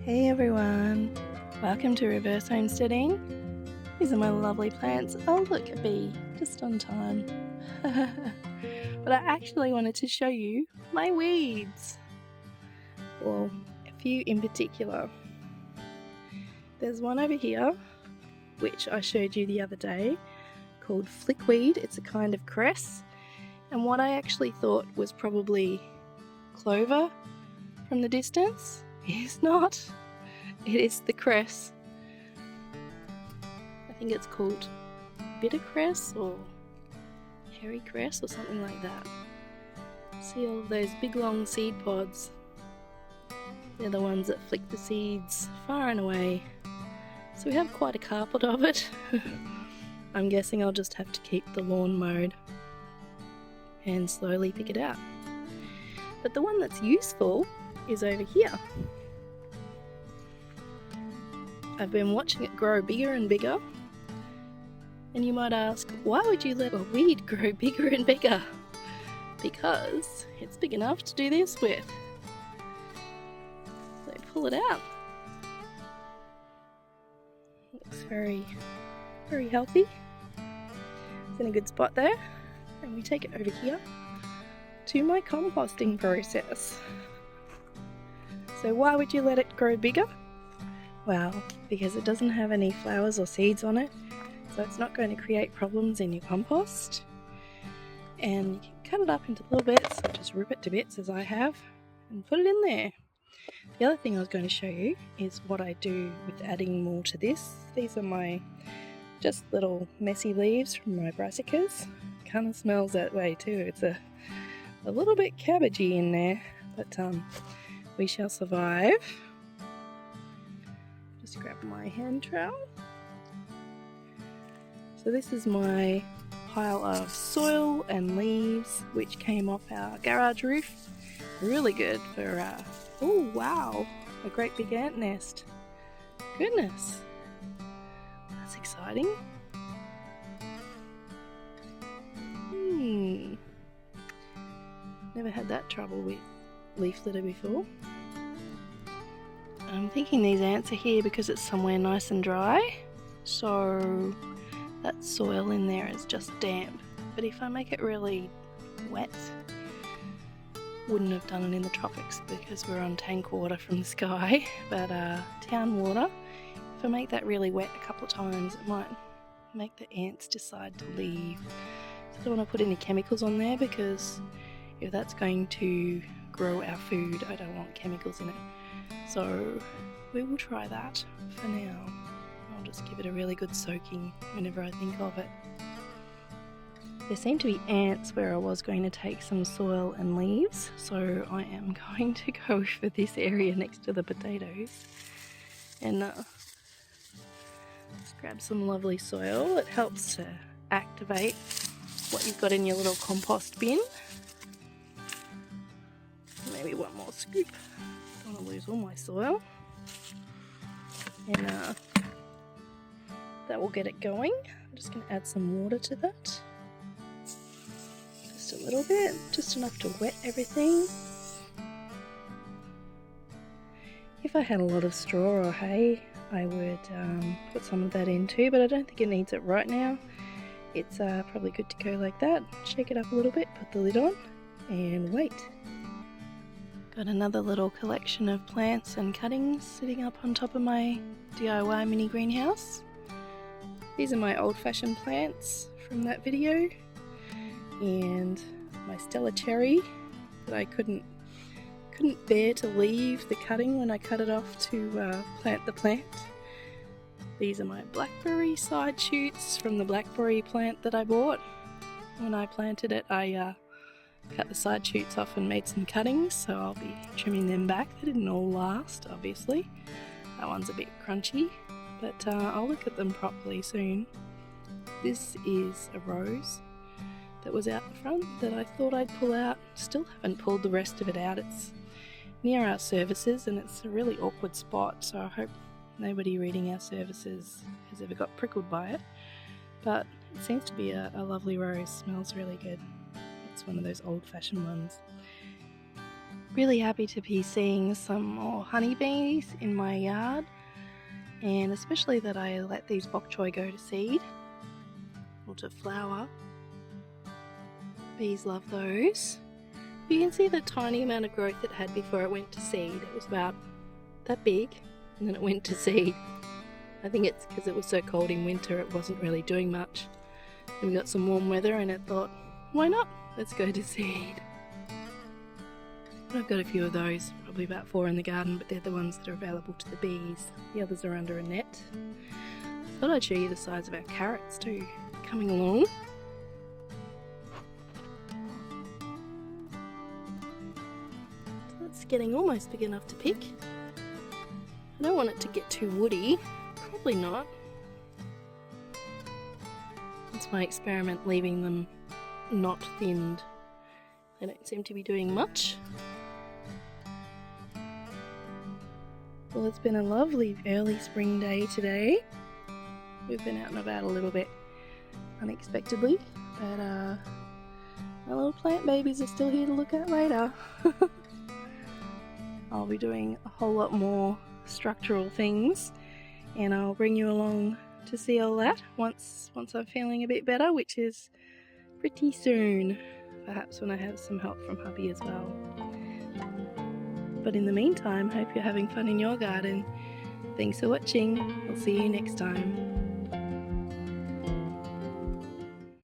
Hey everyone, welcome to Reverse Homesteading. These are my lovely plants. Oh look, a bee, just on time. But I actually wanted to show you my weeds. Well, a few in particular. There's one over here, which I showed you the other day, called flickweed. It's a kind of cress. And what I actually thought was probably clover from the distance is not. It is the cress. I think it's called bitter cress or hairy cress or something like that. See all of those big long seed pods? They're the ones that flick the seeds far and away. So we have quite a carpet of it. I'm guessing I'll just have to keep the lawn mowed and slowly pick it out. But the one that's useful is over here. I've been watching it grow bigger and bigger, and you might ask, why would you let a weed grow bigger and bigger? Because it's big enough to do this with. So pull it out. Looks very, very healthy. It's in a good spot there, and we take it over here to my composting process. So why would you let it grow bigger? Well, because it doesn't have any flowers or seeds on it, so it's not going to create problems in your compost. And you can cut it up into little bits, or just rip it to bits as I have, and put it in there. The other thing I was going to show you is what I do with adding more to this. These are my just little messy leaves from my Brassicas. Kind of smells that way too. It's a little bit cabbagey in there, but we shall survive. Just grab my hand trowel. So this is my pile of soil and leaves which came off our garage roof. Really good for, oh wow, a great big ant nest. Goodness, that's exciting. Never had that trouble with leaf litter before. I'm thinking these ants are here because it's somewhere nice and dry, so that soil in there is just damp. But if I make it really wet, wouldn't have done it in the tropics because we're on tank water from the sky, but town water, if I make that really wet a couple of times, it might make the ants decide to leave. So I don't want to put any chemicals on there because if that's going to grow our food, I don't want chemicals in it. So we will try that for now. I'll just give it a really good soaking whenever I think of it. There seem to be ants where I was going to take some soil and leaves, so I am going to go for this area next to the potatoes and just grab some lovely soil. It helps to activate what you've got in your little compost bin. Maybe one more scoop. Don't want to lose all my soil. And that will get it going. I'm just going to add some water to that. Just a little bit, just enough to wet everything. If I had a lot of straw or hay, I would put some of that in too, but I don't think it needs it right now. It's probably good to go like that. Shake it up a little bit, put the lid on, and wait. Got another little collection of plants and cuttings sitting up on top of my DIY mini greenhouse. These are my old-fashioned plants from that video, and my Stella cherry that I couldn't bear to leave the cutting when I cut it off to plant the plant. These are my blackberry side shoots from the blackberry plant that I bought. When I planted it, I cut the side shoots off and made some cuttings, so I'll be trimming them back. They didn't all last, obviously. That one's a bit crunchy, but I'll look at them properly soon. This is a rose that was out the front that I thought I'd pull out. Still haven't pulled the rest of it out. It's near our services and it's a really awkward spot, so I hope nobody reading our services has ever got prickled by it. But it seems to be a lovely rose, smells really good. It's one of those old-fashioned ones. Really happy to be seeing some more honeybees in my yard, and especially that I let these bok choy go to seed or to flower. Bees love those. You can see the tiny amount of growth it had before it went to seed. It was about that big, and then it went to seed. I think it's because it was so cold in winter it wasn't really doing much. And we got some warm weather and it thought, why not? Let's go to seed. I've got a few of those, probably about 4 in the garden, but they're the ones that are available to the bees. The others are under a net. I thought I'd show you the size of our carrots too, coming along. So it's getting almost big enough to pick. I don't want it to get too woody, probably not. That's my experiment, leaving them not thinned. They don't seem to be doing much. Well, it's been a lovely early spring day today. We've been out and about a little bit unexpectedly, but our little plant babies are still here to look at later. I'll be doing a whole lot more structural things, and I'll bring you along to see all that once I'm feeling a bit better, which is pretty soon, perhaps when I have some help from hubby as well. But in the meantime, hope you're having fun in your garden. Thanks for watching. I'll see you next time.